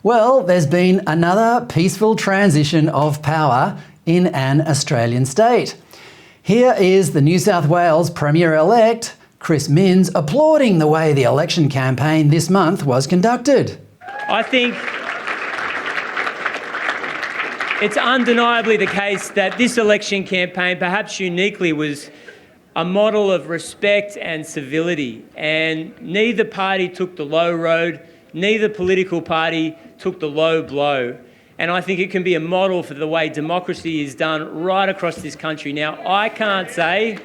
Well, there's been another peaceful transition of power in an Australian state. Here is the New South Wales Premier-elect, Chris Minns, applauding the way the election campaign this month was conducted. I think it's undeniably the case that this election campaign, perhaps uniquely, was a model of respect and civility, and neither party took the low road, neither political party took the low blow. And I think it can be a model for the way democracy is done right across this country. Now, I can't say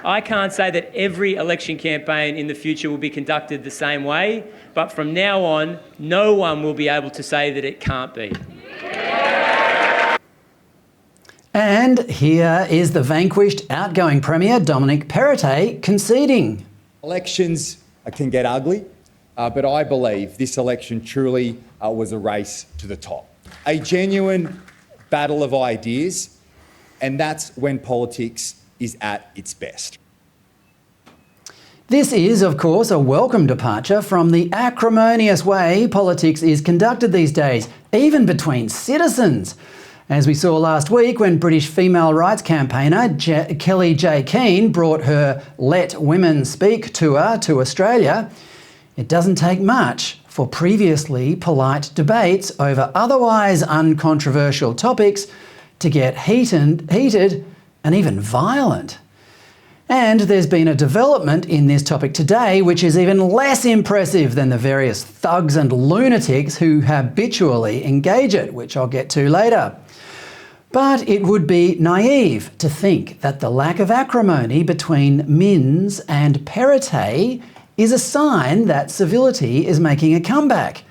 that every election campaign in the future will be conducted the same way, but from now on, no one will be able to say that it can't be. And here is the vanquished outgoing Premier, Perrottet, conceding. Elections can get ugly, but I believe this election truly was a race to the top. A genuine battle of ideas, and that's when politics is at its best. This is, of course, a welcome departure from the acrimonious way politics is conducted these days, even between citizens. As we saw last week when British female rights campaigner Kellie J. Keane brought her Let Women Speak tour to Australia, it doesn't take much for previously polite debates over otherwise uncontroversial topics to get heated and even violent. And there's been a development in this topic today which is even less impressive than the various thugs and lunatics who habitually engage it, which I'll get to later. But it would be naive to think that the lack of acrimony between Minns and Perrottet is a sign that civility is making a comeback.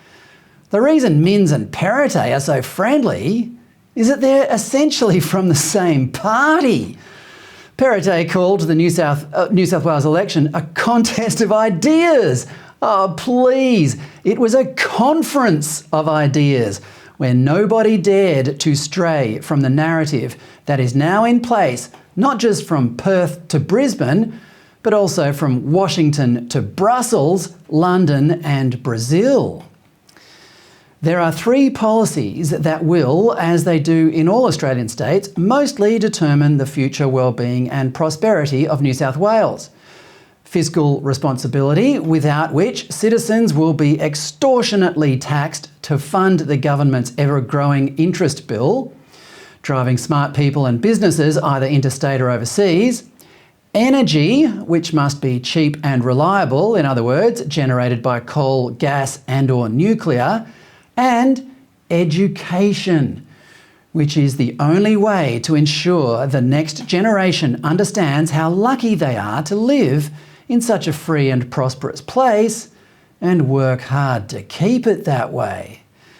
The reason Minns and Perrottet are so friendly is that they're essentially from the same party. Perrottet called the New South Wales election a contest of ideas. Oh, please. It was a conference of ideas where nobody dared to stray from the narrative that is now in place, not just from Perth to Brisbane, but also from Washington to Brussels, London and Brazil. There are three policies that will, as they do in all Australian states, mostly determine the future well-being and prosperity of New South Wales. Fiscal responsibility, without which citizens will be extortionately taxed to fund the government's ever-growing interest bill, driving smart people and businesses either interstate or overseas. Energy, which must be cheap and reliable, in other words, generated by coal, gas and/or nuclear. And education, which is the only way to ensure the next generation understands how lucky they are to live in such a free and prosperous place and work hard to keep it that way.